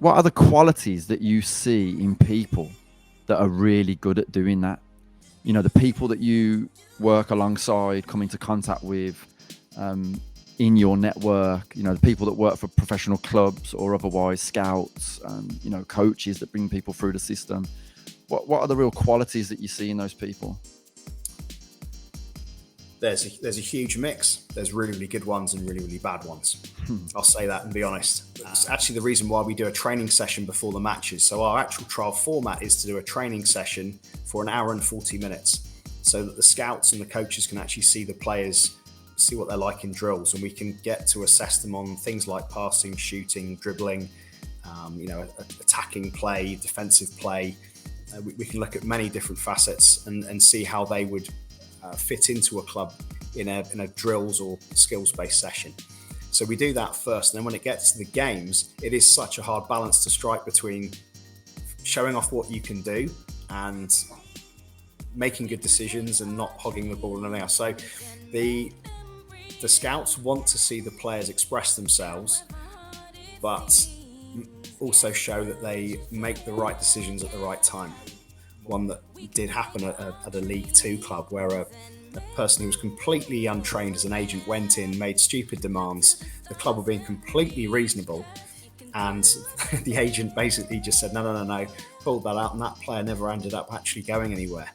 what are the qualities that you see in people that are really good at doing that? You know, the people that you work alongside, come into contact with in your network, you know, the people that work for professional clubs or otherwise, scouts, you know, coaches that bring people through the system. What are the real qualities that you see in those people? There's a huge mix. There's really, really good ones and really, really bad ones. I'll say that and be honest. It's actually the reason why we do a training session before the matches. So our actual trial format is to do a training session for an hour and 40 minutes so that the scouts and the coaches can actually see the players, see what they're like in drills, and we can get to assess them on things like passing, shooting, dribbling, attacking play, defensive play. We can look at many different facets and see how they would fit into a club in a drills or skills-based session. So we do that first, and then when it gets to the games, it is such a hard balance to strike between showing off what you can do and making good decisions and not hogging the ball and everything else. So the scouts want to see the players express themselves, but also show that they make the right decisions at the right time. One that did happen at a League Two club where a person who was completely untrained as an agent went in, made stupid demands. The club were being completely reasonable, and the agent basically just said, no, pulled that out, and that player never ended up actually going anywhere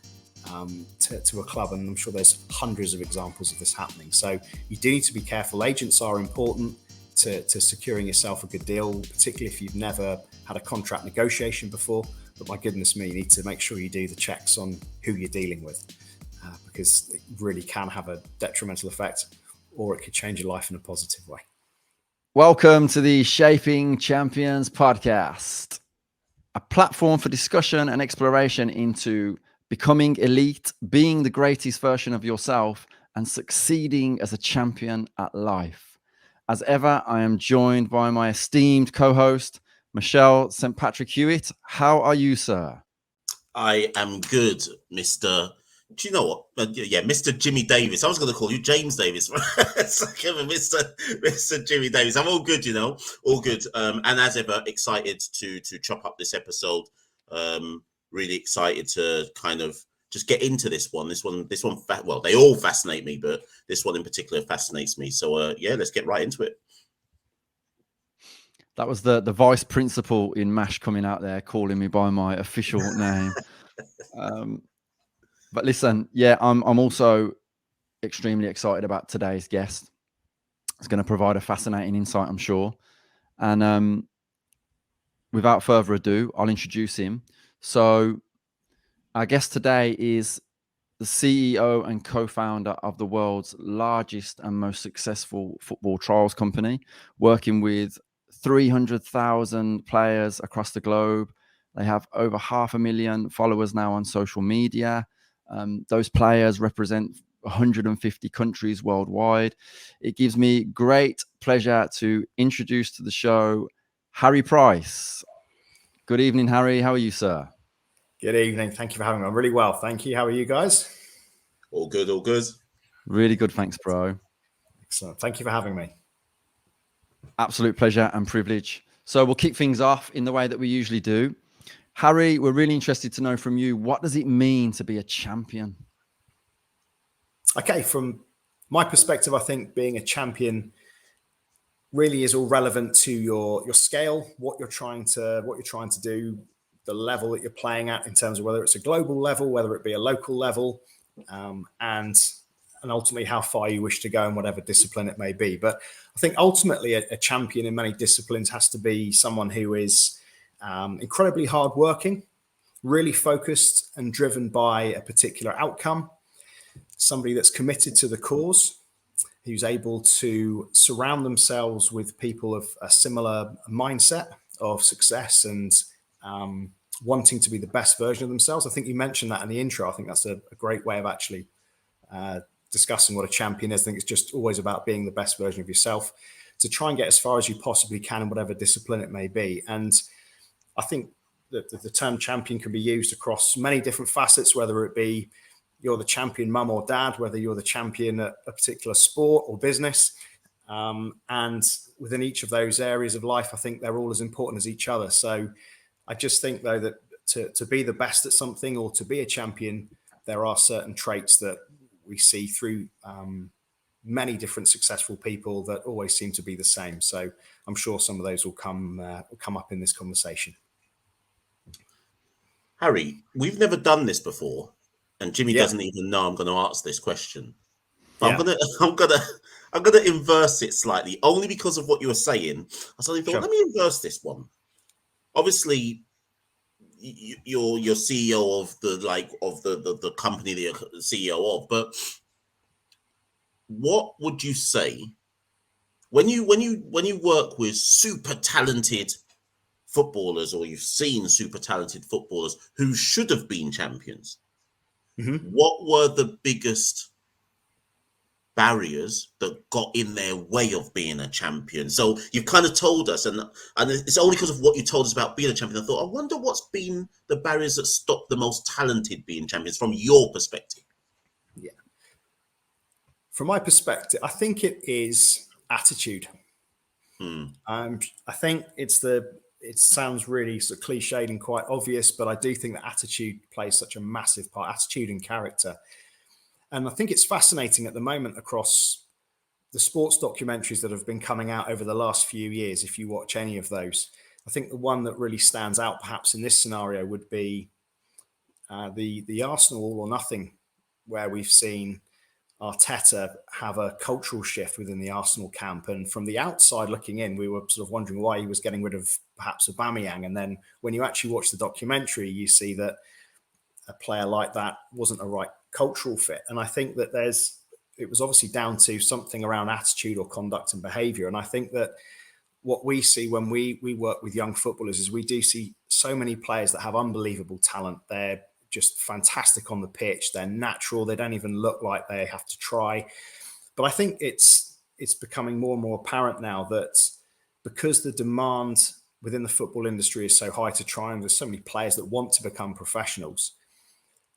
to a club. And I'm sure there's hundreds of examples of this happening. So you do need to be careful. Agents are important to securing yourself a good deal, particularly if you've never had a contract negotiation before. But my goodness me, you need to make sure you do the checks on who you're dealing with, because it really can have a detrimental effect, or it could change your life in a positive way. Welcome to the Shaping Champions podcast, a platform for discussion and exploration into becoming elite, being the greatest version of yourself, and succeeding as a champion at life. As ever, I am joined by my esteemed co-host, Michelle St. Patrick Hewitt. How are you, sir? I am good, Mr. Do you know what? Mr. Jimmy Davis. I was going to call you James Davis. It's like Mr. Jimmy Davis. I'm all good, all good. And as ever, excited to chop up this episode. Really excited to kind of just get into this one. Well, they all fascinate me, but this one in particular fascinates me. So let's get right into it. That was the vice principal in MASH coming out there calling me by my official name. But listen, I'm also extremely excited about today's guest. It's going to provide a fascinating insight, I'm sure. And without further ado, I'll introduce him. So our guest today is the CEO and co-founder of the world's largest and most successful football trials company, working with 300,000 players across the globe. They have over 500,000 followers now on social media. Those players represent 150 countries worldwide. It gives me great pleasure to introduce to the show Harry Price. Good evening, Harry. How are you, sir? Good evening. Thank you for having me. I'm really well. Thank you. How are you guys? All good, all good. Really good. Thanks, bro. Excellent. Thank you for having me. Absolute pleasure and privilege. So we'll kick things off in the way that we usually do. Harry, we're really interested to know from you, what does it mean to be a champion? Okay, from my perspective, I think being a champion really is all relevant to your scale, what you're trying to do, the level that you're playing at in terms of whether it's a global level, whether it be a local level, and ultimately how far you wish to go in whatever discipline it may be. But I think ultimately a champion in many disciplines has to be someone who is incredibly hardworking, really focused and driven by a particular outcome, somebody that's committed to the cause, who's able to surround themselves with people of a similar mindset of success and wanting to be the best version of themselves. I think you mentioned that in the intro. I think that's a great way of actually discussing what a champion is. I think it's just always about being the best version of yourself to try and get as far as you possibly can in whatever discipline it may be. And I think that the term champion can be used across many different facets, whether it be you're the champion mum or dad, whether you're the champion at a particular sport or business. And within each of those areas of life, I think they're all as important as each other. So I just think, though, that to be the best at something or to be a champion, there are certain traits that we see through many different successful people that always seem to be the same. So I'm sure some of those will come up in this conversation. Harry, we've never done this before, and Jimmy Yeah. doesn't even know I'm going to ask this question. But Yeah. I'm gonna inverse it slightly, only because of what you were saying. I suddenly thought, Sure. let me inverse this one. Obviously, you're CEO of the company that you're CEO of, but what would you say when you work with super talented footballers, or you've seen super talented footballers who should have been champions? Mm-hmm. What were the biggest barriers that got in their way of being a champion? So you've kind of told us, and it's only because of what you told us about being a champion, I thought, I wonder what's been the barriers that stopped the most talented being champions from your perspective. Yeah. From my perspective, I think it is attitude. I think it sounds really sort of cliched and quite obvious, but I do think that attitude plays such a massive part, attitude and character. And I think it's fascinating at the moment across the sports documentaries that have been coming out over the last few years. If you watch any of those, I think the one that really stands out perhaps in this scenario would be the Arsenal All or Nothing, where we've seen Arteta have a cultural shift within the Arsenal camp. And from the outside looking in, we were sort of wondering why he was getting rid of perhaps Aubameyang. And then when you actually watch the documentary, you see that a player like that wasn't a right cultural fit. And I think that it was obviously down to something around attitude or conduct and behavior. And I think that what we see when we work with young footballers is we do see so many players that have unbelievable talent. They're just fantastic on the pitch. They're natural. They don't even look like they have to try. But I think it's becoming more and more apparent now that because the demand within the football industry is so high to try, and there's so many players that want to become professionals,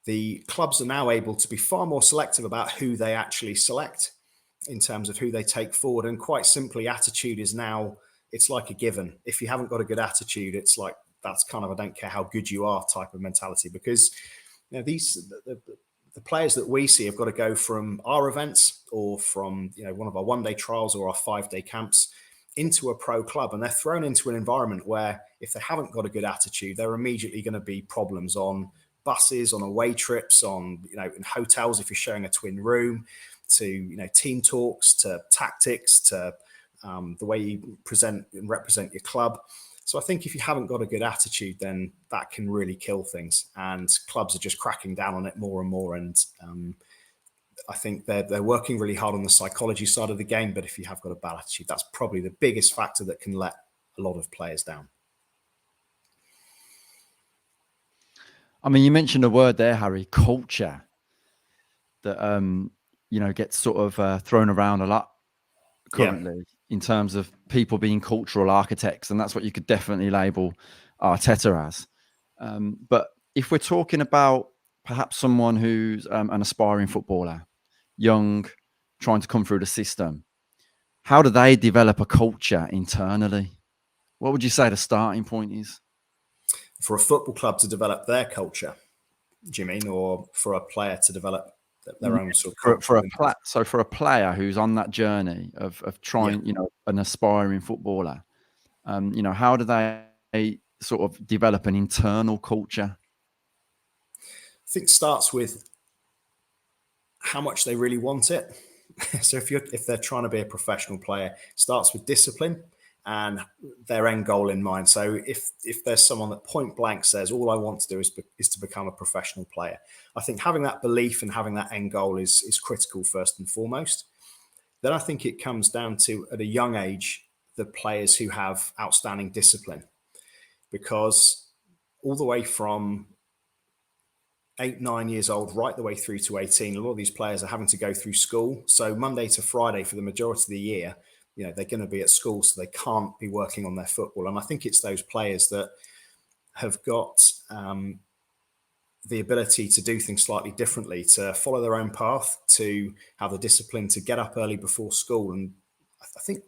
the clubs are now able to be far more selective about who they actually select in terms of who they take forward. And quite simply, attitude is now, it's like a given. If you haven't got a good attitude, it's like, that's kind of, I don't care how good you are type of mentality, because the players that we see have got to go from our events or from one of our one-day trials or our 5-day camps into a pro club, and they're thrown into an environment where if they haven't got a good attitude, they're immediately going to be problems on buses, on away trips, on in hotels if you're sharing a twin room, to team talks, to tactics, to the way you present and represent your club. So I think if you haven't got a good attitude, then that can really kill things. And clubs are just cracking down on it more and more. And I think they're working really hard on the psychology side of the game. But if you have got a bad attitude, that's probably the biggest factor that can let a lot of players down. I mean, you mentioned a word there, Harry, culture, that gets sort of thrown around a lot currently in terms of people being cultural architects, and that's what you could definitely label Arteta as. But if we're talking about perhaps someone who's an aspiring footballer, young, trying to come through the system, how do they develop a culture internally? What would you say the starting point is? For a football club to develop their culture, do you mean, or for a player to develop their own sort of culture? So for a player who's on that journey of trying, an aspiring footballer, how do they sort of develop an internal culture? I think it starts with how much they really want it. So if they're trying to be a professional player, it starts with discipline and their end goal in mind. So if there's someone that point blank says, all I want to do is to become a professional player, I think having that belief and having that end goal is critical first and foremost. Then I think it comes down to, at a young age, the players who have outstanding discipline, because all the way from 8-9 years old right the way through to 18, a lot of these players are having to go through school. So Monday to Friday for the majority of the year, they're going to be at school, so they can't be working on their football. And I think it's those players that have got the ability to do things slightly differently, to follow their own path, to have the discipline to get up early before school and I think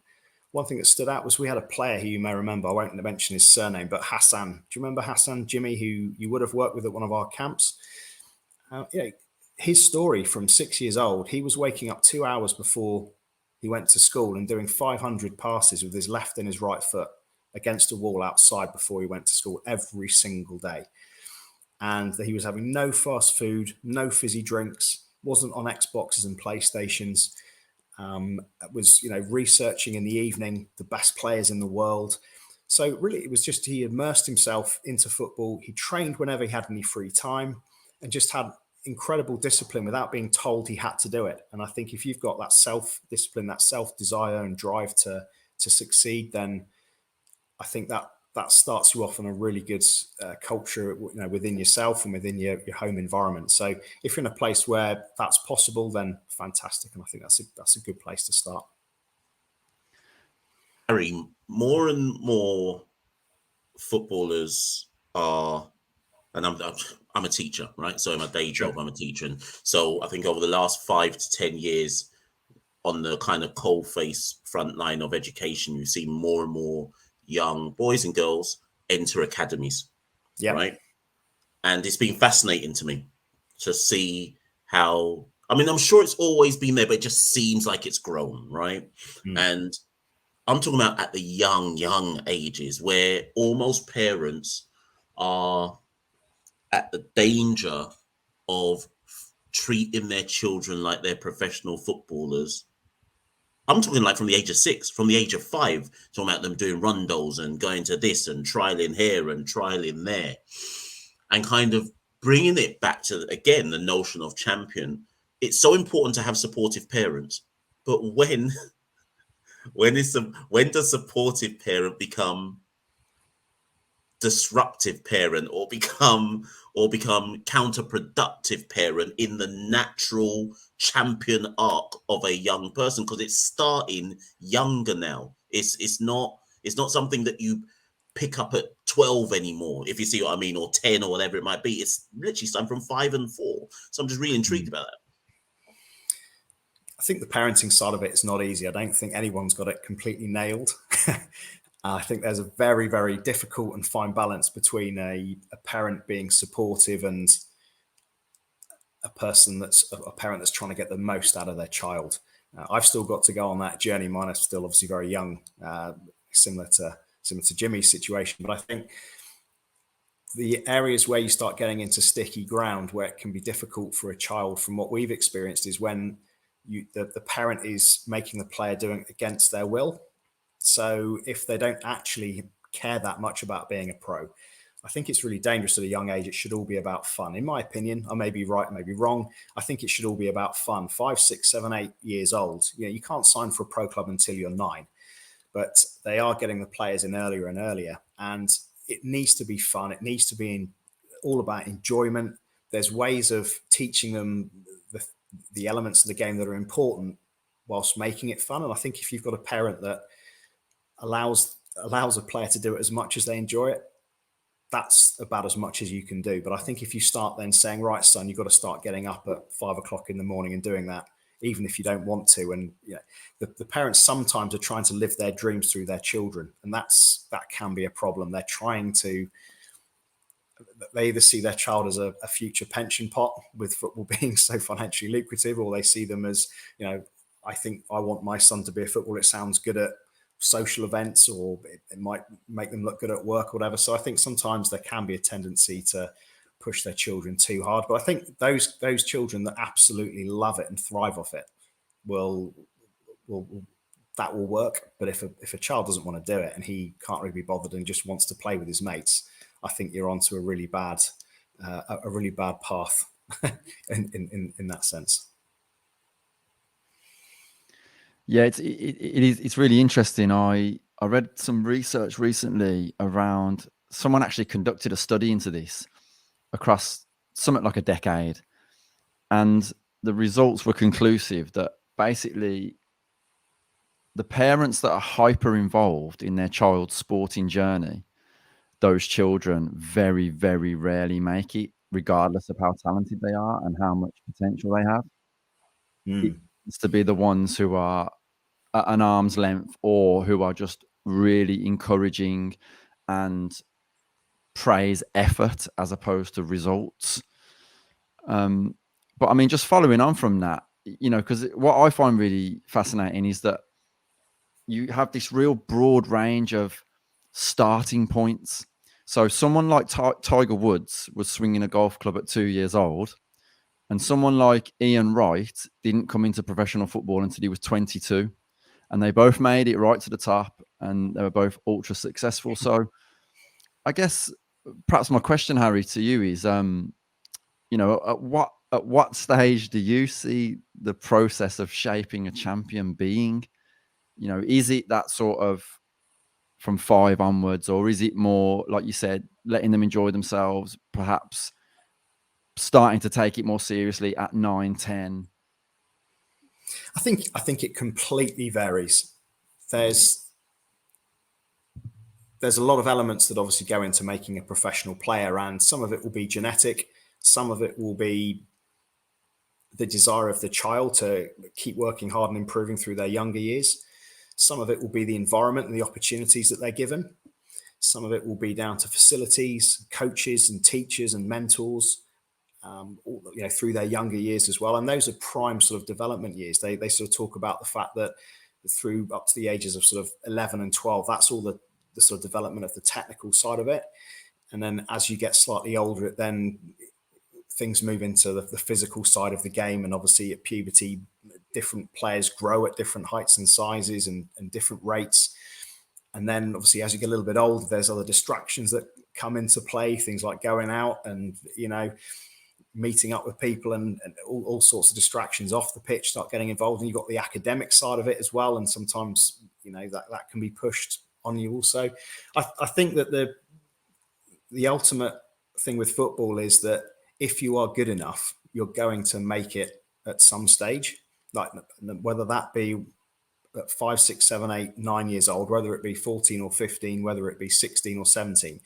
one thing that stood out was we had a player who you may remember. I won't mention his surname, but Hassan. Do you remember Hassan, Jimmy, who you would have worked with at one of our camps? His story from 6 years old, he was waking up 2 hours before he went to school and doing 500 passes with his left and his right foot against a wall outside before he went to school every single day. And he was having no fast food, no fizzy drinks, wasn't on Xboxes and PlayStations. Was researching in the evening the best players in the world. So really, it was just he immersed himself into football. He trained whenever he had any free time, and just had incredible discipline without being told he had to do it. And I think if you've got that self-discipline, that self-desire and drive to succeed, then I think that starts you off on a really good culture, within yourself and within your home environment. So if you're in a place where that's possible, then fantastic. And I think that's a good place to start. Harry, more and more footballers are, and I'm a teacher, right? So in my day job, I'm a teacher. And so I think over the last 5 to 10 years, on the kind of coalface front line of education, you see more and more young boys and girls enter academies, right? And it's been fascinating to me to see how, I mean, I'm sure it's always been there, but it just seems like it's grown, right? And I'm talking about at the young ages where almost parents are at the danger of treating their children like they're professional footballers. I'm talking like from the age of 6, from the age of 5, talking about them doing rondos and going to this and trialing here and trialing there, and kind of bringing it back to, again, the notion of champion. It's so important to have supportive parents, but when does supportive parent become disruptive parent or become counterproductive parent in the natural champion arc of a young person? Because it's starting younger now. It's not something that you pick up at 12 anymore, if you see what I mean, or 10 or whatever it might be. It's literally starting from 5 and 4. So I'm just really intrigued about that. I think the parenting side of it is not easy. I don't think anyone's got it completely nailed. I think there's a very, very difficult and fine balance between a parent being supportive and a parent that's trying to get the most out of their child. I've still got to go on that journey. Mine are still obviously very young, similar to Jimmy's situation. But I think the areas where you start getting into sticky ground, where it can be difficult for a child, from what we've experienced, is when the parent is making the player doing it against their will. So if they don't actually care that much about being a pro, I think it's really dangerous at a young age. It should all be about fun. In my opinion, I may be right, I may be wrong. I think it should all be about fun. 5, 6, 7, 8 years old. You can't sign for a pro club until you're 9, but they are getting the players in earlier and earlier. And it needs to be fun. It needs to be all about enjoyment. There's ways of teaching them the elements of the game that are important whilst making it fun. And I think if you've got a parent that allows a player to do it as much as they enjoy it, that's about as much as you can do. But I think if you start then saying, right, son, you've got to start getting up at 5 o'clock in the morning and doing that, even if you don't want to. And the parents sometimes are trying to live their dreams through their children. And that can be a problem. They either see their child as a future pension pot, with football being so financially lucrative, or they see them as, I think I want my son to be a footballer. It sounds good at social events, or it might make them look good at work or whatever. So I think sometimes there can be a tendency to push their children too hard. But I think those children that absolutely love it and thrive off it will work. But if a child doesn't want to do it and he can't really be bothered and just wants to play with his mates, I think you're onto a really bad path in that sense. Yeah, it's really interesting. I read some research recently around, someone actually conducted a study into this across something like a decade, and the results were conclusive that basically the parents that are hyper involved in their child's sporting journey, those children very, very rarely make it, regardless of how talented they are and how much potential they have. It needs to be the ones who are at an arm's length or who are just really encouraging and praise effort as opposed to results. But I mean, just following on from that, because what I find really fascinating is that you have this real broad range of starting points. So someone like Tiger Woods was swinging a golf club at 2 years old, and someone like Ian Wright didn't come into professional football until he was 22, and they both made it right to the top, and they were both ultra successful. So I guess perhaps my question, Harry, to you is, at what stage do you see the process of shaping a champion being? Is it that sort of from 5 onwards, or is it more, like you said, letting them enjoy themselves, perhaps starting to take it more seriously at 9, 10? I think it completely varies. There's a lot of elements that obviously go into making a professional player, and some of it will be genetic, some of it will be the desire of the child to keep working hard and improving through their younger years. Some of it will be the environment and the opportunities that they're given. Some of it will be down to facilities, coaches and teachers and mentors, through their younger years as well. And those are prime sort of development years. They sort of talk about the fact that through up to the ages of sort of 11 and 12, that's all the sort of development of the technical side of it. And then as you get slightly older, then things move into the physical side of the game. And obviously at puberty, different players grow at different heights and sizes and different rates. And then obviously as you get a little bit older, there's other distractions that come into play, things like going out and, meeting up with people and all sorts of distractions off the pitch start getting involved. And you've got the academic side of it as well. And sometimes, that can be pushed on you also. I think that the ultimate thing with football is that if you are good enough, you're going to make it at some stage, like whether that be at 5, 6, 7, 8, 9 years old, whether it be 14 or 15, whether it be 16 or 17.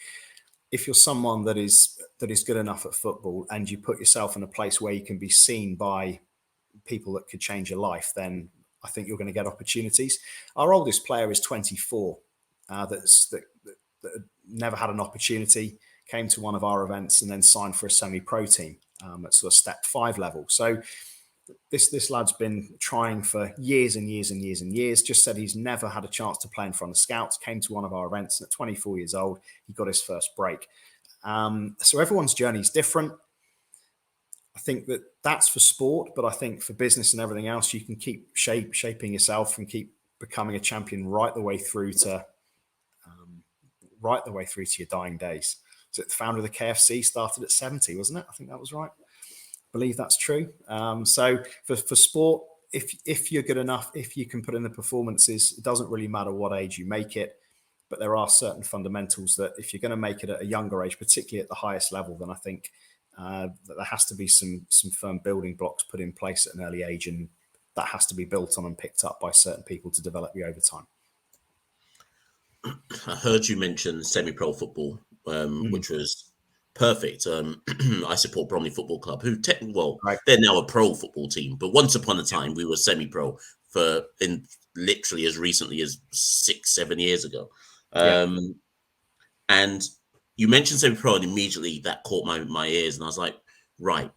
If you're someone that is good enough at football and you put yourself in a place where you can be seen by people that could change your life, then I think you're going to get opportunities. Our oldest player is 24, that never had an opportunity, came to one of our events and then signed for a semi-pro team at sort of step 5 level. So this lad's been trying for years and years and years and years, just said he's never had a chance to play in front of scouts, came to one of our events, and at 24 years old, he got his first break. So everyone's journey is different. I think that's for sport, but I think for business and everything else, you can keep shaping yourself and keep becoming a champion right the way through to your dying days. So the founder of the KFC started at 70, wasn't it? I think that was right. Believe that's true. So for sport, if you're good enough, if you can put in the performances, it doesn't really matter what age you make it, but there are certain fundamentals that if you're going to make it at a younger age, particularly at the highest level, then I think that there has to be some firm building blocks put in place at an early age, and that has to be built on and picked up by certain people to develop you over time. I heard you mention semi-pro football, which was perfect. I support Bromley Football Club, who Right. they're now a pro football team, but once upon a time we were semi-pro in literally as recently as 6-7 years ago. And you mentioned semi-pro, and immediately that caught my ears, and I was like, right.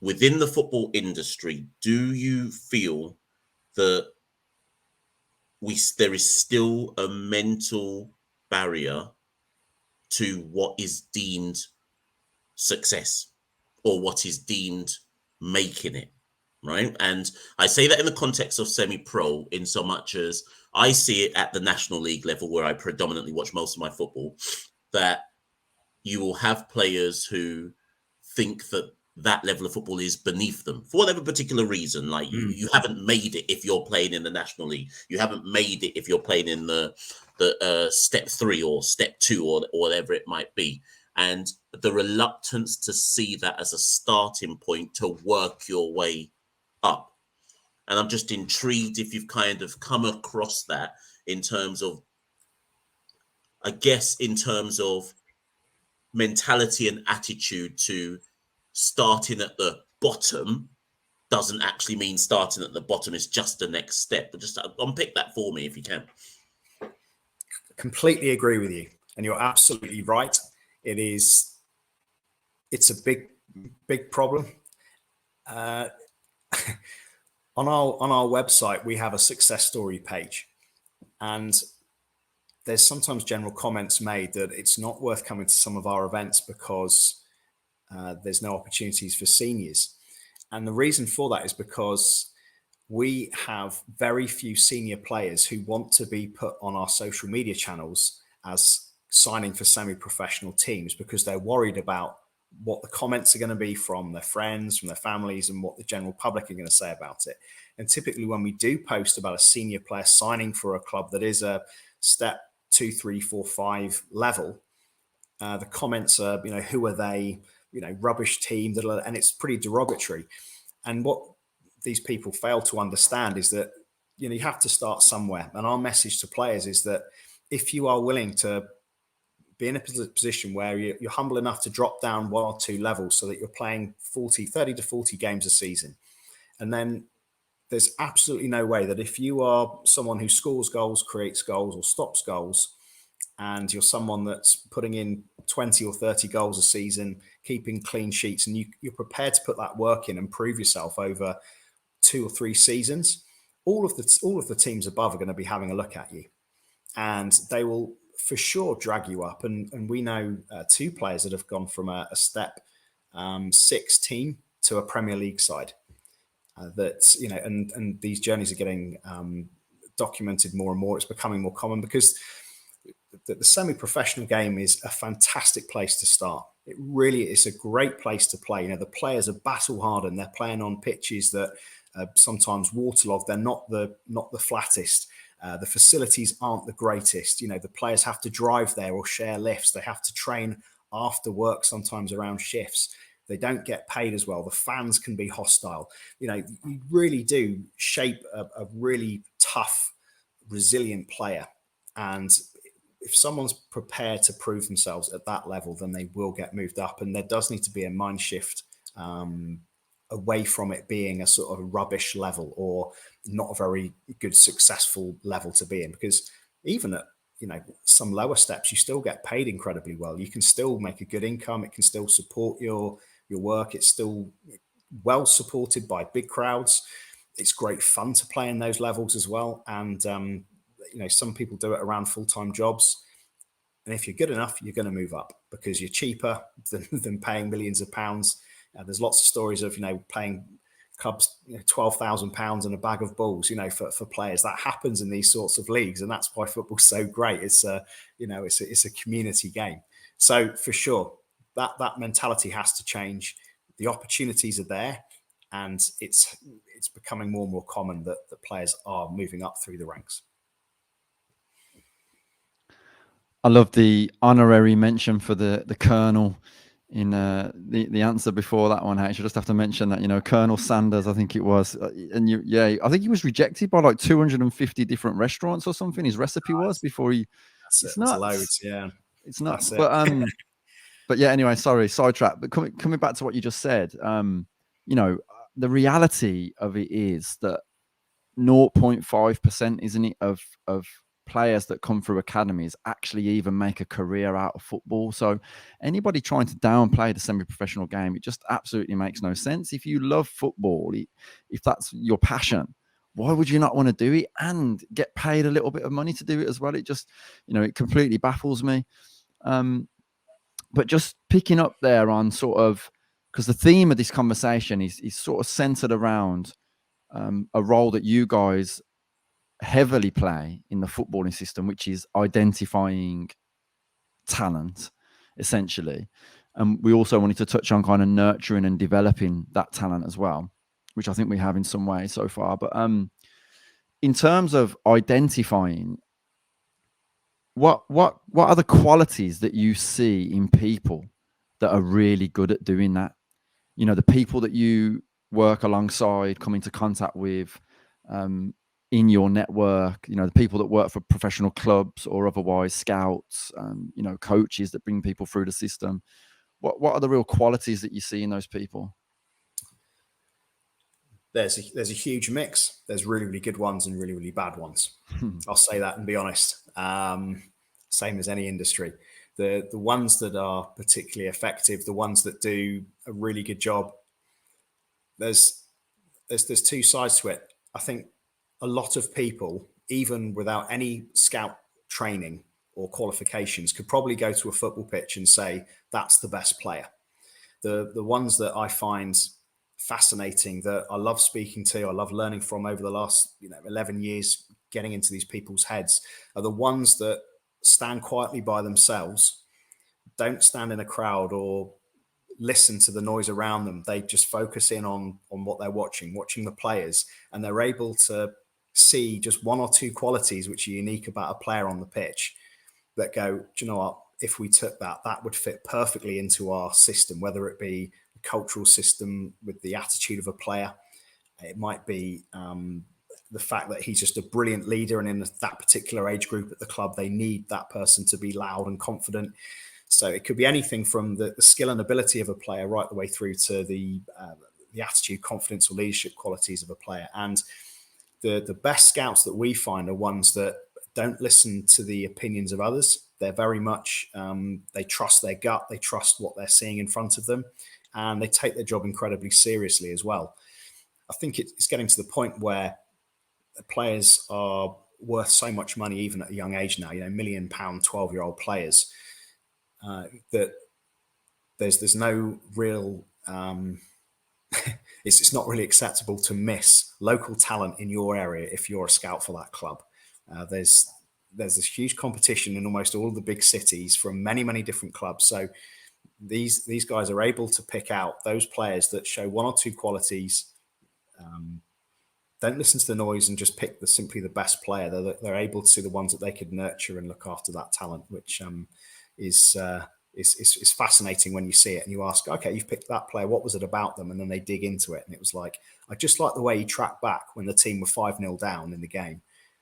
Within the football industry, do you feel that there is still a mental barrier to what is deemed success or what is deemed making it, right? And I say that in the context of semi-pro, in so much as I see it at the National League level, where I predominantly watch most of my football, that you will have players who think that level of football is beneath them for whatever particular reason. Like you haven't made it if you're playing in the National League. You haven't made it if you're playing in the step 3 or step 2 or whatever it might be. And the reluctance to see that as a starting point to work your way up. And I'm just intrigued if you've kind of come across that in terms of, I guess, in terms of mentality and attitude to starting at the bottom doesn't actually mean starting at the bottom. It's just the next step. But just unpick that for me if you can. Completely agree with you, and you're absolutely right. It's a big problem. On our website, we have a success story page, and there's sometimes general comments made that it's not worth coming to some of our events because there's no opportunities for seniors. And the reason for that is because we have very few senior players who want to be put on our social media channels as signing for semi-professional teams because they're worried about what the comments are going to be from their friends, from their families, and what the general public are going to say about it. And typically when we do post about a senior player signing for a club that is a step 2, 3, 4, 5 level, the comments are, who are they? Rubbish team, and it's pretty derogatory. And what these people fail to understand is that, you have to start somewhere. And our message to players is that if you are willing to be in a position where you're humble enough to drop down 1 or 2 levels so that you're playing 30 to 40 games a season, and then there's absolutely no way that if you are someone who scores goals, creates goals, or stops goals, and you're someone that's putting in 20 or 30 goals a season, keeping clean sheets, and you're prepared to put that work in and prove yourself over 2 or 3 seasons, all of the teams above are going to be having a look at you, and they will for sure drag you up. And we know 2 players that have gone from a step 6 team to a Premier League side. And these journeys are getting documented more and more. It's becoming more common because the semi-professional game is a fantastic place to start. It really is a great place to play. The players are battle hardened. They're playing on pitches that are sometimes waterlogged. They're not the flattest. The facilities aren't the greatest. The players have to drive there or share lifts. They have to train after work, sometimes around shifts. They don't get paid as well. The fans can be hostile. You really do shape a really tough, resilient player. And if someone's prepared to prove themselves at that level, then they will get moved up. And there does need to be a mind shift away from it being a sort of rubbish level or not a very good, successful level to be in. Because even at some lower steps, you still get paid incredibly well. You can still make a good income. It can still support your work. It's still well supported by big crowds. It's great fun to play in those levels as well. And some people do it around full-time jobs. And if you're good enough, you're going to move up because you're cheaper than paying millions of pounds. There's lots of stories of, paying clubs £12,000 and a bag of balls, for players. That happens in these sorts of leagues. And that's why football's so great. It's a community game. So for sure, that mentality has to change. The opportunities are there. And it's becoming more and more common that players are moving up through the ranks. I love the honorary mention for the Colonel in the answer before that one. I should just have to mention that, Colonel Sanders, I think it was. And I think he was rejected by like 250 different restaurants or something. His recipe was before he. It's loads, yeah. It's not. But yeah, anyway, sorry, sidetrack. But coming back to what you just said, the reality of it is that 0.5%, isn't it, of players that come through academies actually even make a career out of football. So anybody trying to downplay the semi-professional game, it just absolutely makes no sense. If you love football, if that's your passion, why would you not want to do it and get paid a little bit of money to do it as well? It just, it completely baffles me. But just picking up there on sort of, because the theme of this conversation is sort of centered around a role that you guys heavily play in the footballing system, which is identifying talent, essentially. And we also wanted to touch on kind of nurturing and developing that talent as well, which I think we have in some way so far. But in terms of identifying, what are the qualities that you see in people that are really good at doing that? The people that you work alongside, come into contact with, in your network, the people that work for professional clubs or otherwise, scouts, coaches that bring people through the system. What are the real qualities that you see in those people? there's a huge mix. There's really, really good ones and really, really bad ones. I'll say that and be honest. Same as any industry. The ones that are particularly effective, the ones that do a really good job, there's two sides to it. I think a lot of people, even without any scout training or qualifications, could probably go to a football pitch and say that's the best player. The ones that I find fascinating, that I love speaking to, I love learning from over the last 11 years, getting into these people's heads, are the ones that stand quietly by themselves, don't stand in a crowd or listen to the noise around them. They just focus in on what they're watching the players, and they're able to see just one or two qualities which are unique about a player on the pitch that go, do you know what, if we took that would fit perfectly into our system, whether it be a cultural system with the attitude of a player. It might be the fact that he's just a brilliant leader, and in that particular age group at the club, they need that person to be loud and confident. So it could be anything from the skill and ability of a player right the way through to the attitude, confidence, or leadership qualities of a player. And the best scouts that we find are ones that don't listen to the opinions of others. They're very much, they trust their gut, they trust what they're seeing in front of them, and they take their job incredibly seriously as well. I think it's getting to the point where players are worth so much money, even at a young age now, £1 million, 12-year-old players, that there's no real, it's not really acceptable to miss local talent in your area if you're a scout for that club. There's this huge competition in almost all of the big cities from many, many different clubs. So these guys are able to pick out those players that show one or two qualities. Don't listen to the noise and just pick simply the best player. They're able to see the ones that they could nurture and look after that talent, which is fascinating when you see it and you ask, okay, you've picked that player, what was it about them? And then they dig into it, and it was like, I just like the way he tracked back when the team were 5-0 down in the game.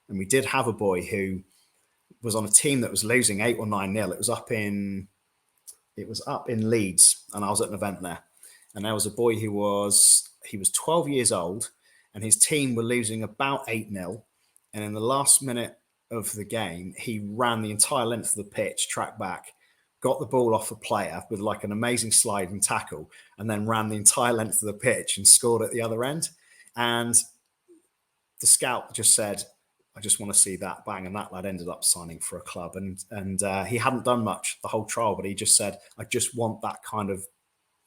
And we did have a boy who was on a team that was losing 8 or 9-0. It was up in Leeds, and I was at an event there. And there was a boy who was 12 years old, and his team were losing about 8-0. And in the last minute of the game, he ran the entire length of the pitch, tracked back, got the ball off a player with like an amazing slide and tackle, and then ran the entire length of the pitch and scored at the other end. And the scout just said, I just want to see that, bang. And that lad ended up signing for a club. And he hadn't done much the whole trial, but he just said, I just want that kind of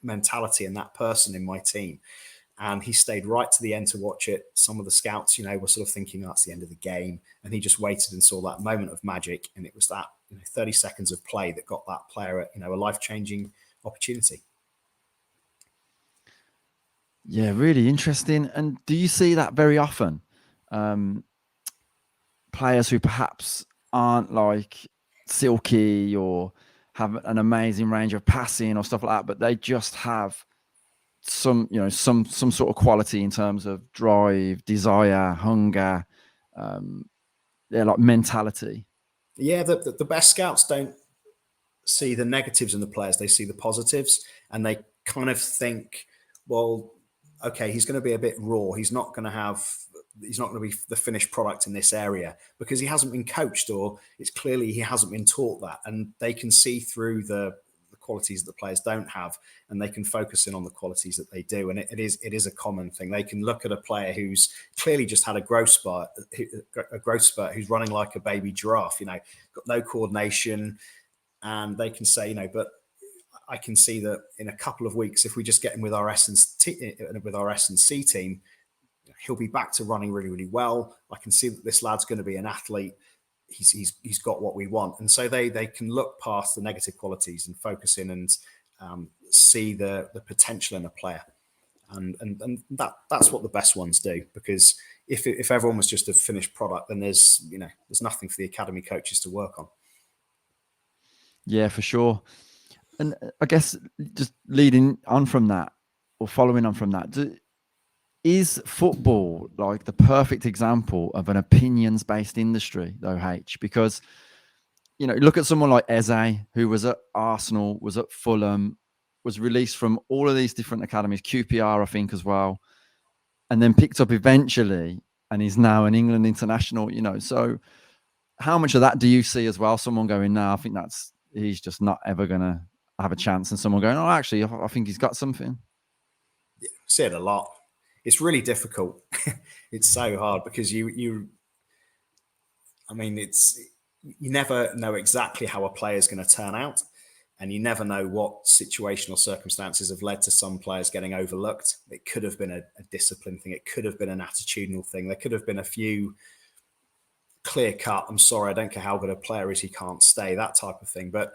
mentality and that person in my team. And he stayed right to the end to watch it. Some of the scouts, were sort of thinking that's the end of the game. And he just waited and saw that moment of magic. And it was that 30 seconds of play that got that player, a life-changing opportunity. Yeah, really interesting. And do you see that very often? Players who perhaps aren't like silky or have an amazing range of passing or stuff like that, but they just have some sort of quality in terms of drive, desire, hunger, like mentality. Yeah, the best scouts don't see the negatives in the players; they see the positives, and they kind of think, well, okay, he's going to be a bit raw. He's not going to be the finished product in this area because he hasn't been coached, or it's clearly he hasn't been taught that, and they can see through the qualities that the players don't have, and they can focus in on the qualities that they do. And it is a common thing. They can look at a player who's clearly just had a growth spurt, who's running like a baby giraffe, got no coordination, and they can say, but I can see that in a couple of weeks, if we just get him with our S&C team, he'll be back to running really, really well. I can see that this lad's going to be an athlete. He's got what we want. And so they can look past the negative qualities and focus in and see the potential in a player. And that's what the best ones do, because if everyone was just a finished product, then there's nothing for the academy coaches to work on. Yeah, for sure. And I guess just leading on from that, or following on from that, is football like the perfect example of an opinions-based industry, though, H? Because, look at someone like Eze, who was at Arsenal, was at Fulham, was released from all of these different academies, QPR, I think, as well. and then picked up eventually, and he's now an England international, So how much of that do you see as well? Someone going, no, I think he's just not ever going to have a chance, and someone going, oh, actually, I think he's got something. See it a lot. It's really difficult. It's so hard because you never know exactly how a player is going to turn out, and you never know what situational circumstances have led to some players getting overlooked. It could have been a discipline thing. It could have been an attitudinal thing. There could have been a few clear cut, I'm sorry, I don't care how good a player is, he can't stay, that type of thing. But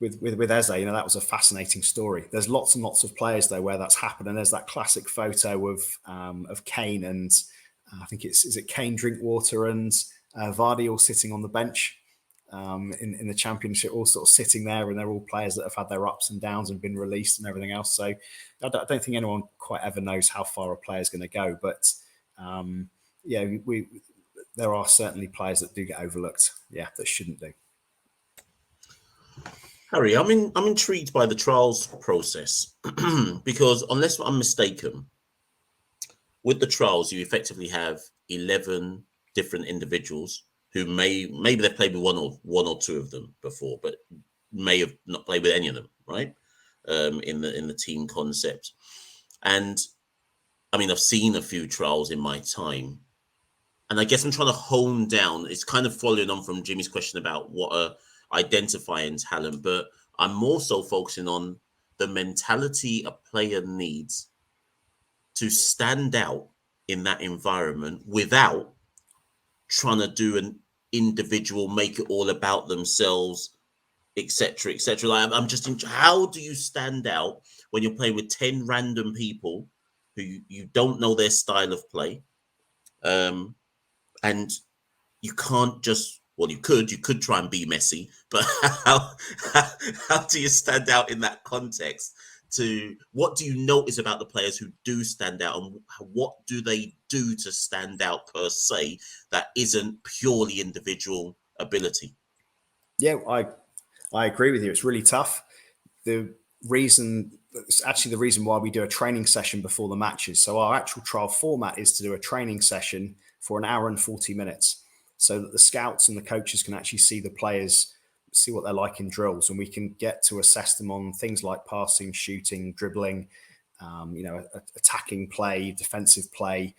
with Eze, that was a fascinating story. There's lots and lots of players though where that's happened, and there's that classic photo of Kane and I think is it Kane Drinkwater and Vardy all sitting on the bench in the Championship, all sort of sitting there, and they're all players that have had their ups and downs and been released and everything else. So I don't think anyone quite ever knows how far a player is going to go, but there are certainly players that do get overlooked, that shouldn't do. Harry, I'm intrigued by the trials process because unless I'm mistaken, with the trials you effectively have 11 different individuals who maybe they've played with one or two of them before, but may have not played with any of them, right? In the team concept, and I've seen a few trials in my time, and I guess I'm trying to hone down. It's kind of following on from Jimmy's question about what are identifying talent, but I'm more so focusing on the mentality a player needs to stand out in that environment without trying to do an individual, make it all about themselves, etc., etc. I'm just how do you stand out when you're playing with 10 random people who you don't know their style of play, and you can't just, well, you could try and be Messi, but how do you stand out in that context? What do you notice about the players who do stand out, and what do they do to stand out per se that isn't purely individual ability? Yeah, I agree with you. It's really tough. It's actually the reason why we do a training session before the matches. So our actual trial format is to do a training session for an hour and 40 minutes so that the scouts and the coaches can actually see the players, see what they're like in drills, and we can get to assess them on things like passing, shooting, dribbling, attacking play, defensive play.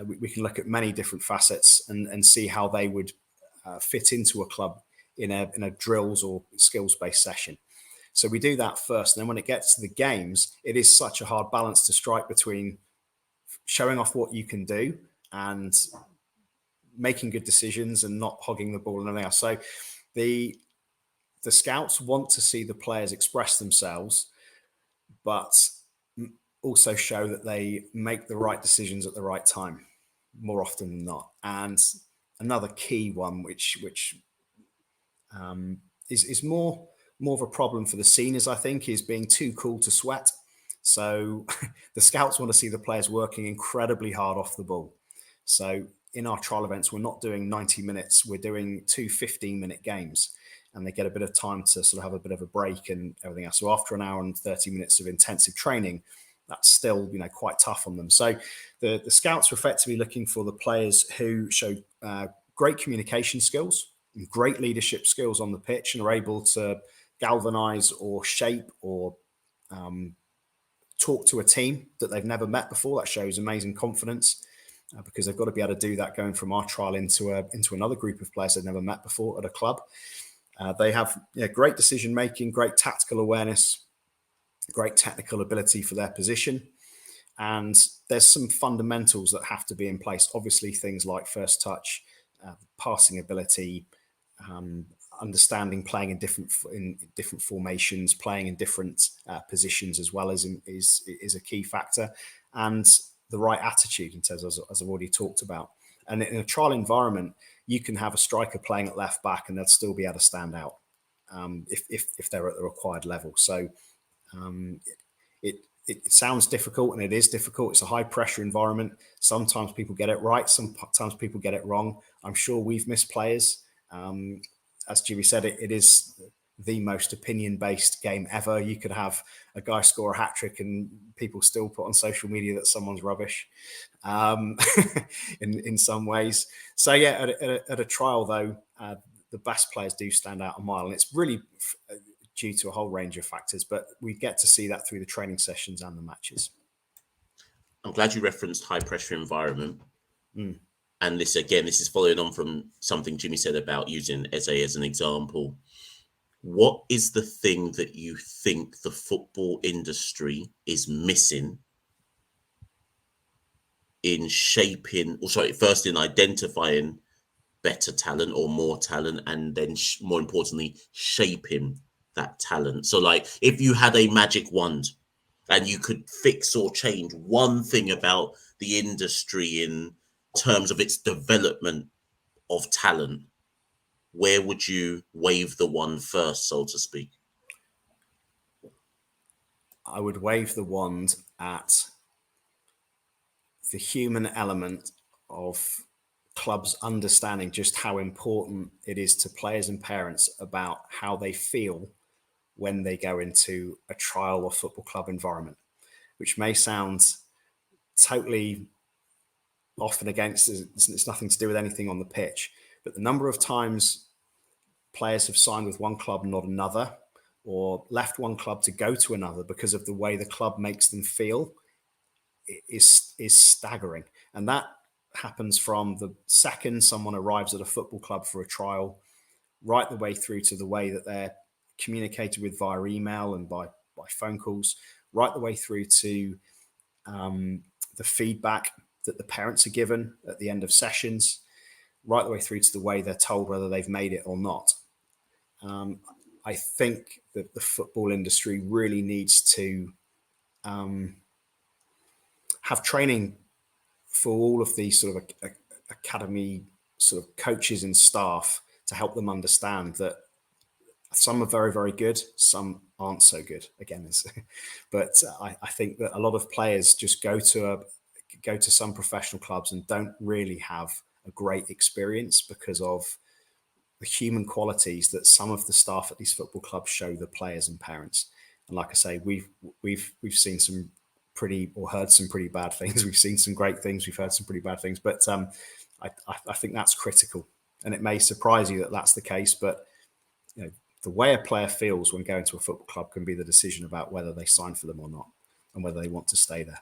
We can look at many different facets and see how they would fit into a club in a drills or skills-based session. So we do that first. And then when it gets to the games, it is such a hard balance to strike between showing off what you can do and making good decisions and not hogging the ball and everything else. So the scouts want to see the players express themselves, but also show that they make the right decisions at the right time more often than not. And another key one, which is more of a problem for the seniors, I think, is being too cool to sweat. So the scouts want to see the players working incredibly hard off the ball. So in our trial events, we're not doing 90 minutes. We're doing 2 15-minute games, and they get a bit of time to sort of have a bit of a break and everything else. So after an hour and 30 minutes of intensive training, that's still, quite tough on them. So the scouts are effectively looking for the players who show great communication skills, great leadership skills on the pitch, and are able to galvanize or shape or talk to a team that they've never met before. That shows amazing confidence because they've got to be able to do that going from our trial into another group of players they've never met before at a club. They have great decision making, great tactical awareness, great technical ability for their position. And there's some fundamentals that have to be in place. Obviously, things like first touch, passing ability, understanding playing in different formations, playing in different positions as well is a key factor, and the right attitude in terms of, as I've already talked about. And in a trial environment, you can have a striker playing at left back and they'll still be able to stand out if they're at the required level. So it sounds difficult, and it is difficult. It's a high pressure environment. Sometimes people get it right, sometimes people get it wrong. I'm sure we've missed players. As Jimmy said, it is the most opinion-based game ever. You could have a guy score a hat-trick and people still put on social media that someone's rubbish in some ways. So yeah, at a trial though, the best players do stand out a mile, and it's really due to a whole range of factors, but we get to see that through the training sessions and the matches. I'm glad you referenced high pressure environment. And this is following on from something Jimmy said about using Eze as an example. What is the thing that you think the football industry is missing in shaping, first in identifying better talent or more talent, and then more importantly, shaping that talent? So like, if you had a magic wand and you could fix or change one thing about the industry in terms of its development of talent, where would you wave the wand first, so to speak? I would wave the wand at the human element of clubs understanding just how important it is to players and parents about how they feel when they go into a trial or football club environment, which may sound totally off and against. It's nothing to do with anything on the pitch, but the number of times players have signed with one club, not another, or left one club to go to another because of the way the club makes them feel is staggering. And that happens from the second someone arrives at a football club for a trial, right the way through to the way that they're communicated with via email and by phone calls, right the way through to the feedback that the parents are given at the end of sessions, right the way through to the way they're told whether they've made it or not. I think that the football industry really needs to have training for all of these sort of academy sort of coaches and staff to help them understand that some are very, very good, some aren't so good. Again, but I think that a lot of players just go to some professional clubs and don't really have a great experience because of the human qualities that some of the staff at these football clubs show the players and parents. And like I say, we've seen some pretty, or heard some pretty bad things. We've seen some great things. We've heard some pretty bad things. But I think that's critical. And it may surprise you that that's the case. But you know, the way a player feels when going to a football club can be the decision about whether they sign for them or not, and whether they want to stay there.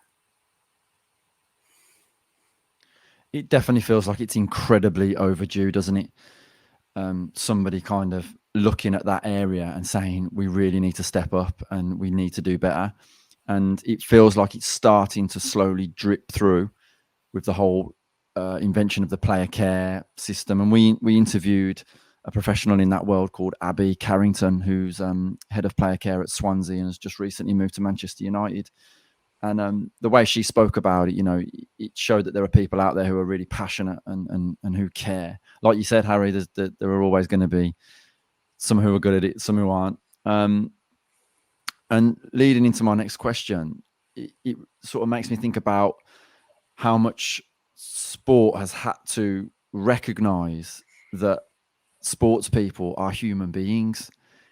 It definitely feels like it's incredibly overdue, doesn't it? Somebody kind of looking at that area and saying, we really need to step up and we need to do better. And it feels like it's starting to slowly drip through with the whole invention of the player care system. And we interviewed a professional in that world called Abby Carrington, who's head of player care at Swansea and has just recently moved to Manchester United. And the way she spoke about it, you know, it showed that there are people out there who are really passionate and who care. Like you said, Harry, there are always going to be some who are good at it, some who aren't. And leading into my next question, it sort of makes me think about how much sport has had to recognize that sports people are human beings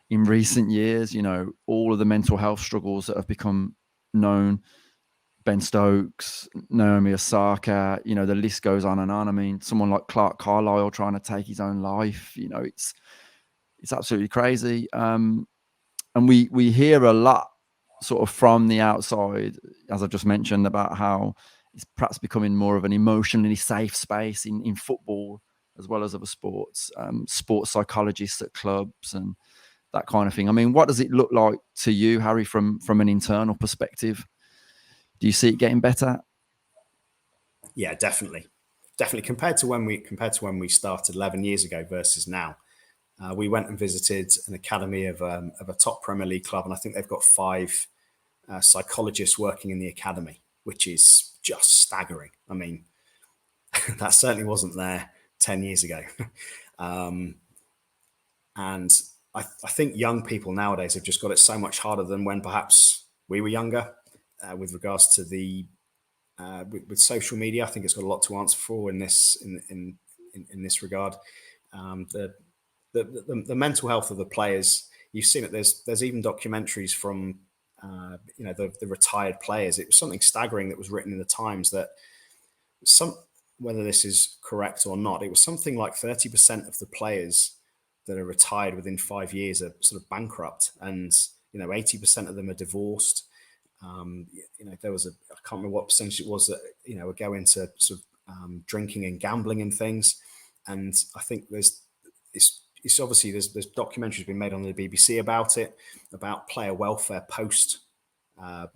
in recent years. You know, all of the mental health struggles that have become known, Ben Stokes, Naomi Osaka, you know, the list goes on and on. I mean, someone like Clark Carlisle trying to take his own life, you know, it's absolutely crazy. And we hear a lot sort of from the outside, as I've just mentioned, about how it's perhaps becoming more of an emotionally safe space in football as well as other sports, sports psychologists at clubs and that kind of thing. I mean, what does it look like to you, Harry, from an internal perspective? Do you see it getting better? Yeah, definitely. Compared to when we started 11 years ago versus now. We went and visited an academy of a top Premier League club, and I think they've got 5 psychologists working in the academy, which is just staggering. I mean, that certainly wasn't there 10 years ago. And I think young people nowadays have just got it so much harder than when perhaps we were younger, with regards to the with social media. I think it's got a lot to answer for in this regard. The mental health of the players you've seen it. There's even documentaries from the retired players. It was something staggering that was written in the Times that whether this is correct or not, it was something like 30% of the players that are retired within 5 years are sort of bankrupt, and 80% of them are divorced. There was I can't remember what percentage it was that would go into sort of drinking and gambling and things. And I think it's obviously there's documentaries been made on the BBC about it, about player welfare post a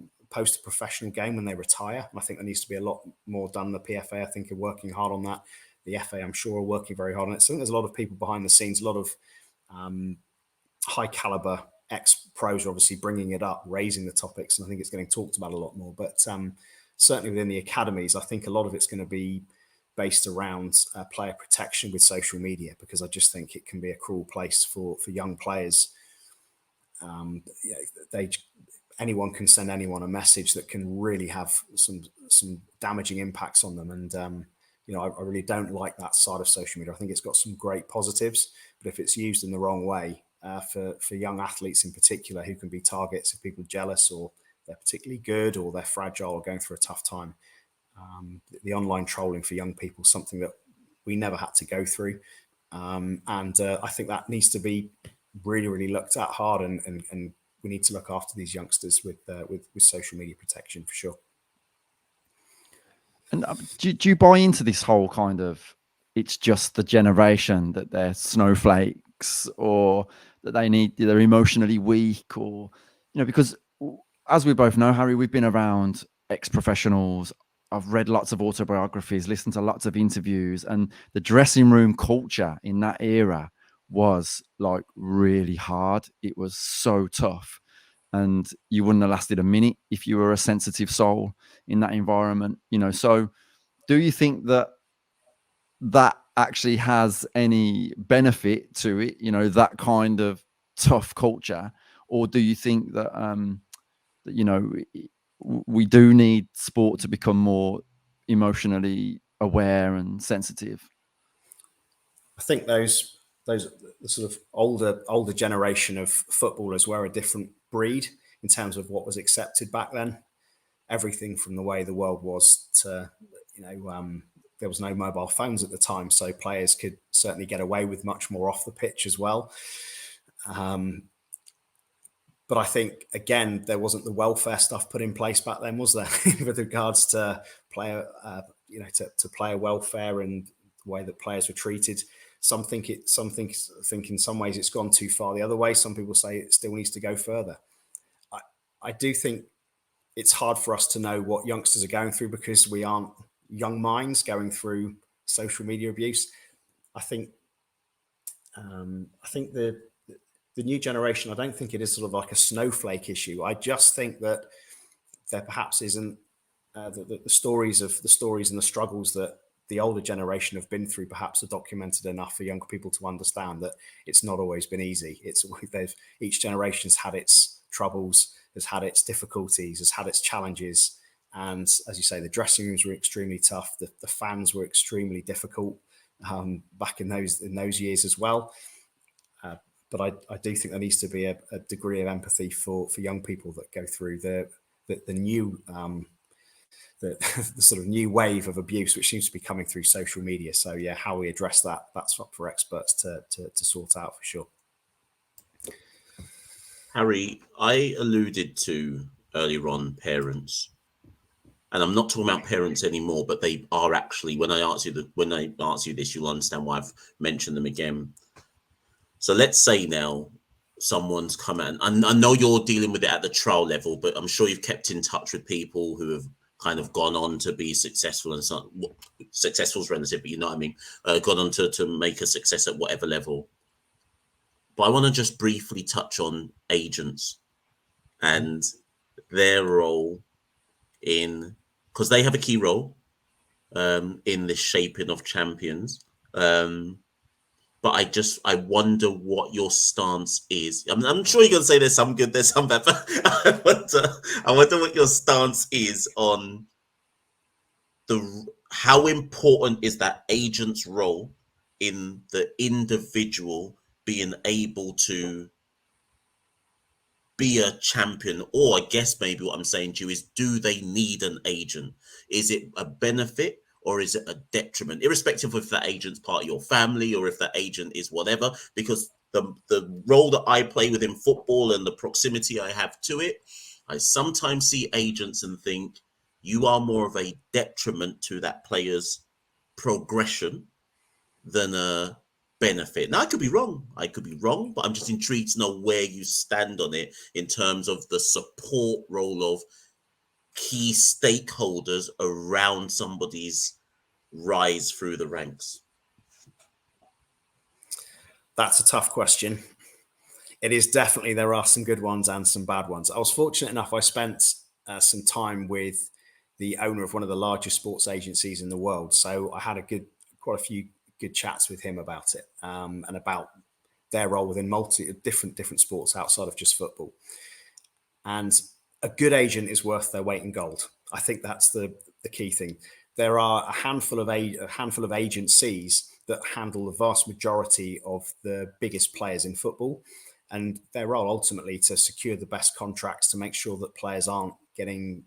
professional game when they retire. And I think there needs to be a lot more done. The PFA, I think, are working hard on that. The FA, I'm sure, are working very hard on it. So I think there's a lot of people behind the scenes, a lot of high caliber ex-pros are obviously bringing it up, raising the topics, and I think it's getting talked about a lot more. But certainly within the academies, I think a lot of it's going to be based around player protection with social media, because I just think it can be a cruel place for young players. Anyone can send anyone a message that can really have some damaging impacts on them. And I really don't like that side of social media. I think it's got some great positives, but if it's used in the wrong way, for young athletes in particular, who can be targets if people are jealous or they're particularly good or they're fragile or going through a tough time. The online trolling for young people, something that we never had to go through. And I think that needs to be really, really looked at hard, and we need to look after these youngsters with social media protection for sure. And do you buy into this whole kind of, it's just the generation that they're snowflakes, or that they're emotionally weak, or because as we both know, Harry, we've been around ex-professionals. I've read lots of autobiographies, listened to lots of interviews, and the dressing room culture in that era was like really hard. It was so tough, and you wouldn't have lasted a minute if you were a sensitive soul in that environment. So do you think that actually has any benefit to it, that kind of tough culture? Or do you think that we do need sport to become more emotionally aware and sensitive? I think those the sort of older generation of footballers were a different breed in terms of what was accepted back then. Everything from the way the world was to, there was no mobile phones at the time, so players could certainly get away with much more off the pitch as well. But I think, again, there wasn't the welfare stuff put in place back then, was there? With regards to player, to player welfare and the way that players were treated. Some think in some ways it's gone too far the other way. Some people say it still needs to go further. I do think it's hard for us to know what youngsters are going through, because we aren't young minds going through social media abuse. I think the new generation, I don't think it is sort of like a snowflake issue. I just think that there perhaps isn't the stories and the struggles that the older generation have been through perhaps are documented enough for younger people to understand that it's not always been easy. Each generation's had its troubles, has had its difficulties, has had its challenges. And as you say, the dressing rooms were extremely tough. The fans were extremely difficult back in those years as well. But I do think there needs to be a degree of empathy for young people that go through the new the sort of new wave of abuse, which seems to be coming through social media. So yeah, how we address that's up for experts to sort out for sure. Harry, I alluded to earlier on parents, and I'm not talking about parents anymore, but they are actually, when I ask you this, you'll understand why I've mentioned them again. So let's say now someone's come out, and I know you're dealing with it at the trial level, but I'm sure you've kept in touch with people who have kind of gone on to be successful, and successful is relative, but you know what I mean, gone on to make a success at whatever level. But I want to just briefly touch on agents and their role because they have a key role in the shaping of champions. But I wonder what your stance is. I'm sure you're going to say there's some good, there's some bad, but I wonder what your stance is on how important is that agent's role in the individual being able to be a champion? Or I guess maybe what I'm saying to you is, do they need an agent? Is it a benefit or is it a detriment, irrespective of if that agent's part of your family or if that agent is whatever? Because the role that I play within football and the proximity I have to it, I sometimes see agents and think you are more of a detriment to that player's progression than a benefit. Now, I could be wrong. But I'm just intrigued to know where you stand on it in terms of the support role of key stakeholders around somebody's rise through the ranks. That's a tough question. It is definitely, there are some good ones and some bad ones. I was fortunate enough, I spent some time with the owner of one of the largest sports agencies in the world. So I had quite a few good chats with him about it, and about their role within different sports outside of just football. And a good agent is worth their weight in gold. I think that's the key thing. There are a handful of agencies that handle the vast majority of the biggest players in football, and their role ultimately to secure the best contracts, to make sure that players aren't getting,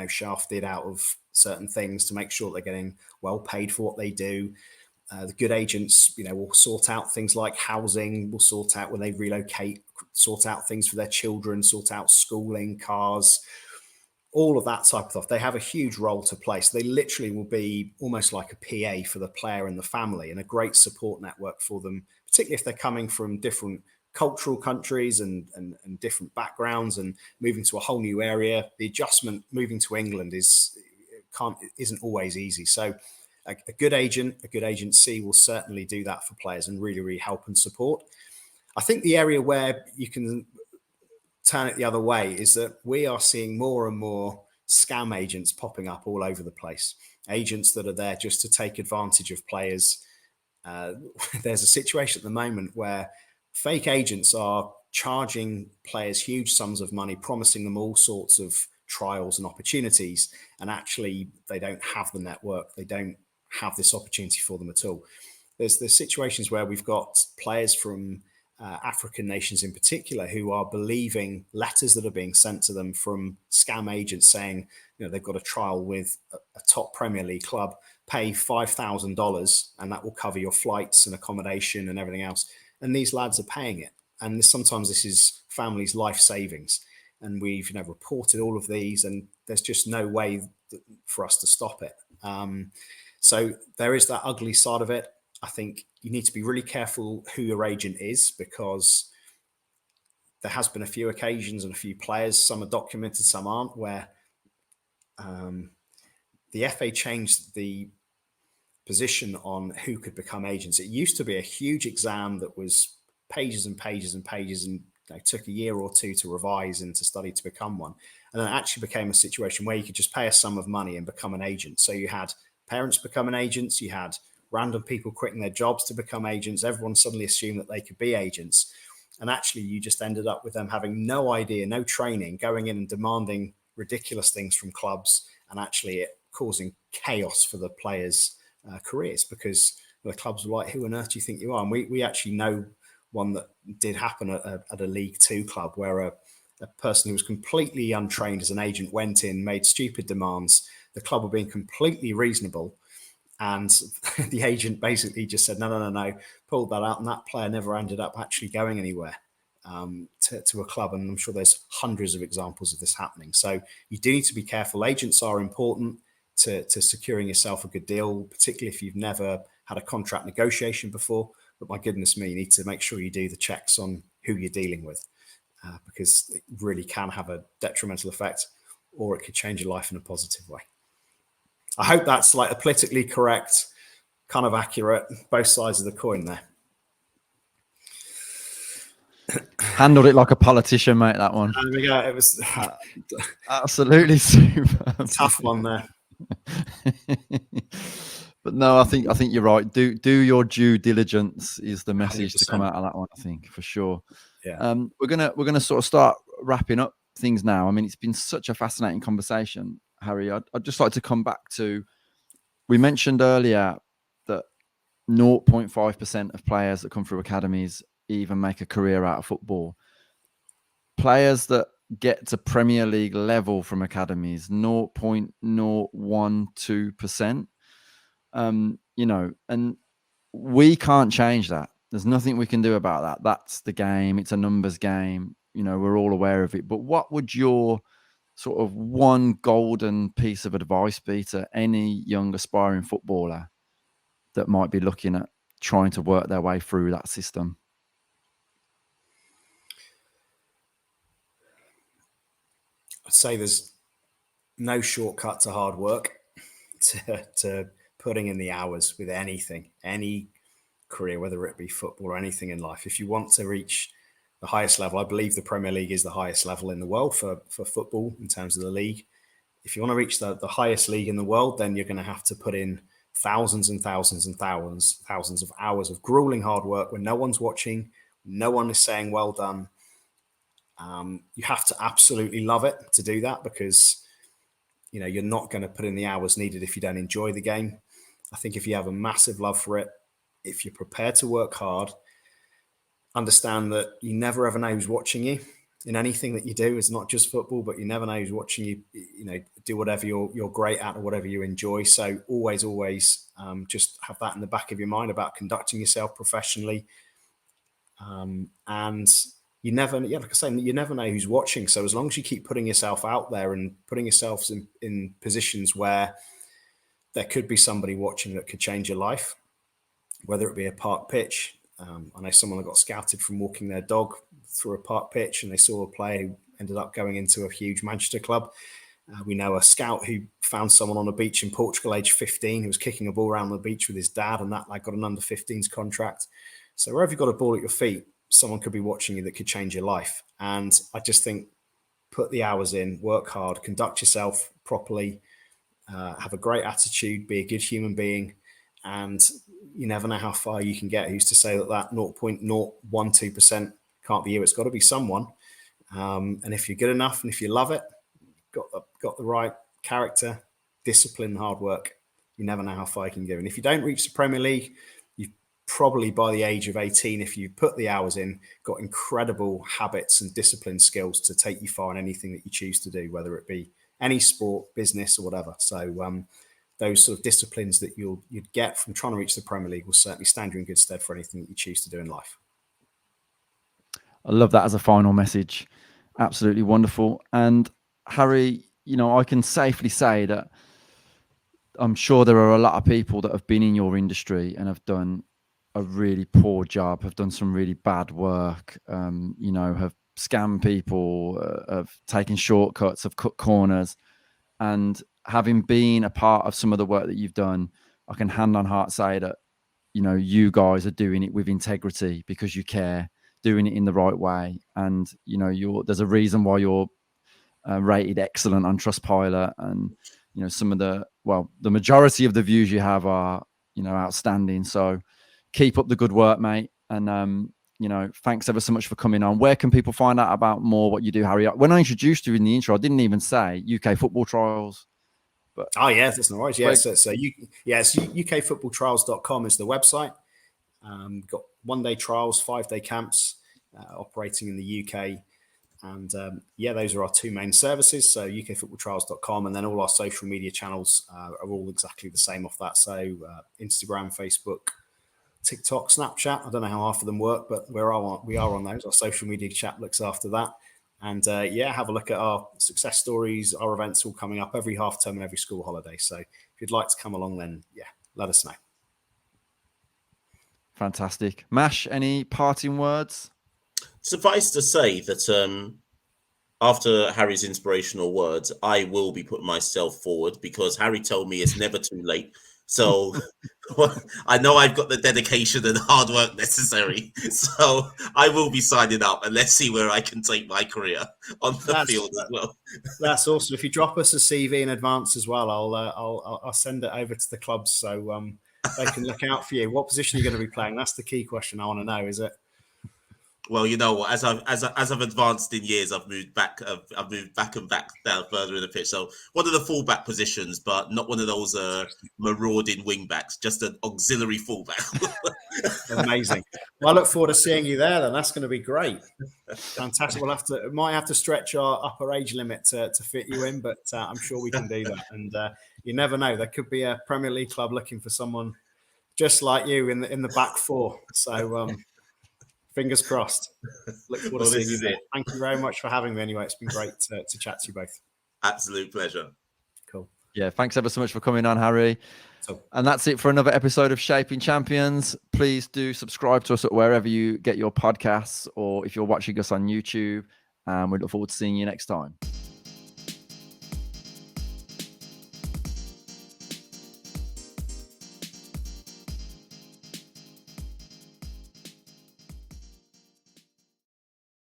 shafted out of certain things, to make sure they're getting well paid for what they do. The good agents, will sort out things like housing, will sort out when they relocate, sort out things for their children, sort out schooling, cars, all of that type of stuff. They have a huge role to play. So they literally will be almost like a PA for the player and the family, and a great support network for them, particularly if they're coming from different cultural countries and different backgrounds and moving to a whole new area. The adjustment moving to England isn't always easy. So a good agent, a good agency will certainly do that for players and really, really help and support. I think the area where you can turn it the other way is that we are seeing more and more scam agents popping up all over the place. Agents that are there just to take advantage of players. There's a situation at the moment where fake agents are charging players huge sums of money, promising them all sorts of trials and opportunities, and actually they don't have the network. They don't have this opportunity for them at all. There's situations where we've got players from African nations in particular who are believing letters that are being sent to them from scam agents saying, they've got a trial with a top Premier League club, pay $5,000 and that will cover your flights and accommodation and everything else. And these lads are paying it. And sometimes this is families' life savings. And we've reported all of these, and there's just no way for us to stop it. So there is that ugly side of it. I think you need to be really careful who your agent is, because there has been a few occasions and a few players, some are documented, some aren't, where the FA changed the position on who could become agents. It used to be a huge exam that was pages and pages and pages, and took a year or two to revise and to study to become one. And then it actually became a situation where you could just pay a sum of money and become an agent. So you had parents becoming agents, you had random people quitting their jobs to become agents. Everyone suddenly assumed that they could be agents. And actually you just ended up with them having no idea, no training, going in and demanding ridiculous things from clubs, and actually it causing chaos for the players' careers, because the clubs were like, who on earth do you think you are? And we actually know one that did happen at a League Two club, where a person who was completely untrained as an agent went in, made stupid demands. The club were being completely reasonable, and the agent basically just said, no, pulled that out, and that player never ended up actually going anywhere to a club. And I'm sure there's hundreds of examples of this happening. So you do need to be careful. Agents are important to securing yourself a good deal, particularly if you've never had a contract negotiation before. But my goodness me, you need to make sure you do the checks on who you're dealing with, because it really can have a detrimental effect, or it could change your life in a positive way. I hope that's like a politically correct, kind of accurate, both sides of the coin there. Handled it like a politician, mate, that one. There we go. It was absolutely super. Tough one there. But no, I think you're right. Do your due diligence is the message 100%. to come out of that one, I think, for sure. Yeah. We're gonna sort of start wrapping up things now. I mean, it's been such a fascinating conversation, Harry. I'd just like to come back to, we mentioned earlier that 0.5% of players that come through academies even make a career out of football. players that get to Premier League level from academies, 0.012%. And we can't change that. There's nothing we can do about that. That's the game. It's a numbers game. We're all aware of it. But what would your sort of one golden piece of advice be to any young aspiring footballer that might be looking at trying to work their way through that system? I'd say there's no shortcut to hard work, to putting in the hours with anything, any career, whether it be football or anything in life. If you want to reach the highest level, I believe the Premier League is the highest level in the world for football in terms of the league. If you want to reach the highest league in the world, then you're going to have to put in thousands and thousands and thousands of hours of grueling hard work when no one's watching, no one is saying well done. You have to absolutely love it to do that, because you're not going to put in the hours needed if you don't enjoy the game. I think if you have a massive love for it, if you're prepared to work hard, understand that you never ever know who's watching you in anything that you do. It's not just football, but you never know who's watching you. Do whatever you're great at or whatever you enjoy. So always just have that in the back of your mind about conducting yourself professionally. And you never, like I say, you never know who's watching. So as long as you keep putting yourself out there and putting yourself in positions where there could be somebody watching that could change your life, whether it be a park pitch. I know someone that got scouted from walking their dog through a park pitch, and they saw a player who ended up going into a huge Manchester club. We know a scout who found someone on a beach in Portugal, age 15, who was kicking a ball around the beach with his dad, and that got an under-15s contract. So wherever you've got a ball at your feet, someone could be watching you that could change your life. And I just think, put the hours in, work hard, conduct yourself properly, have a great attitude, be a good human being, and you never know how far you can get. Who's to say that 0.012% can't be you? It's got to be someone. And if you're good enough and if you love it, got the right character, discipline, hard work, you never know how far you can go. And if you don't reach the Premier League, you've probably by the age of 18, if you put the hours in, got incredible habits and discipline skills to take you far in anything that you choose to do, whether it be any sport, business, or whatever. So those sort of disciplines that you'd get from trying to reach the Premier League will certainly stand you in good stead for anything that you choose to do in life. I love that as a final message. Absolutely wonderful. And Harry, I can safely say that I'm sure there are a lot of people that have been in your industry and have done a really poor job, have done some really bad work, have scammed people, have taken shortcuts, have cut corners. And having been a part of some of the work that you've done, I can hand on heart say that, you guys are doing it with integrity because you care, doing it in the right way. And, there's a reason why you're rated excellent on Trustpilot. And, the majority of the views you have are, outstanding. So keep up the good work, mate. And, thanks ever so much for coming on. Where can people find out about more what you do, Harry? When I introduced you in the intro, I didn't even say UK football trials. But yes, that's no worries. Yes, it's ukfootballtrials.com is the website. We've got 1-day trials, 5-day camps operating in the UK. And those are our two main services. So ukfootballtrials.com, and then all our social media channels are all exactly the same off that. So Instagram, Facebook, TikTok, Snapchat. I don't know how half of them work, but we are on those. Our social media chat looks after that. And have a look at our success stories. Our events all coming up every half term and every school holiday. So if you'd like to come along, then let us know. Fantastic. Mash, any parting words? Suffice to say that after Harry's inspirational words, I will be putting myself forward because Harry told me it's never too late. So I know I've got the dedication and hard work necessary. So I will be signing up, and let's see where I can take my career on the field as well. That's awesome. If you drop us a CV in advance as well, I'll send it over to the clubs so they can look out for you. What position are you going to be playing? That's the key question I want to know, is it? Well, you know what? As I've advanced in years, I've moved back and back down further in the pitch. So one of the fullback positions, but not one of those marauding wing backs. Just an auxiliary fullback. Amazing. Well, I look forward to seeing you there. Then that's going to be great. Fantastic. Might have to stretch our upper age limit to fit you in, but I'm sure we can do that. And you never know, there could be a Premier League club looking for someone just like you in the back four. So fingers crossed. Look forward to seeing you there. Thank you very much for having me. Anyway, it's been great to chat to you both. Absolute pleasure. Cool. Yeah, thanks ever so much for coming on, Harry. So, and that's it for another episode of Shaping Champions. Please do subscribe to us at wherever you get your podcasts, or if you're watching us on YouTube. And we look forward to seeing you next time.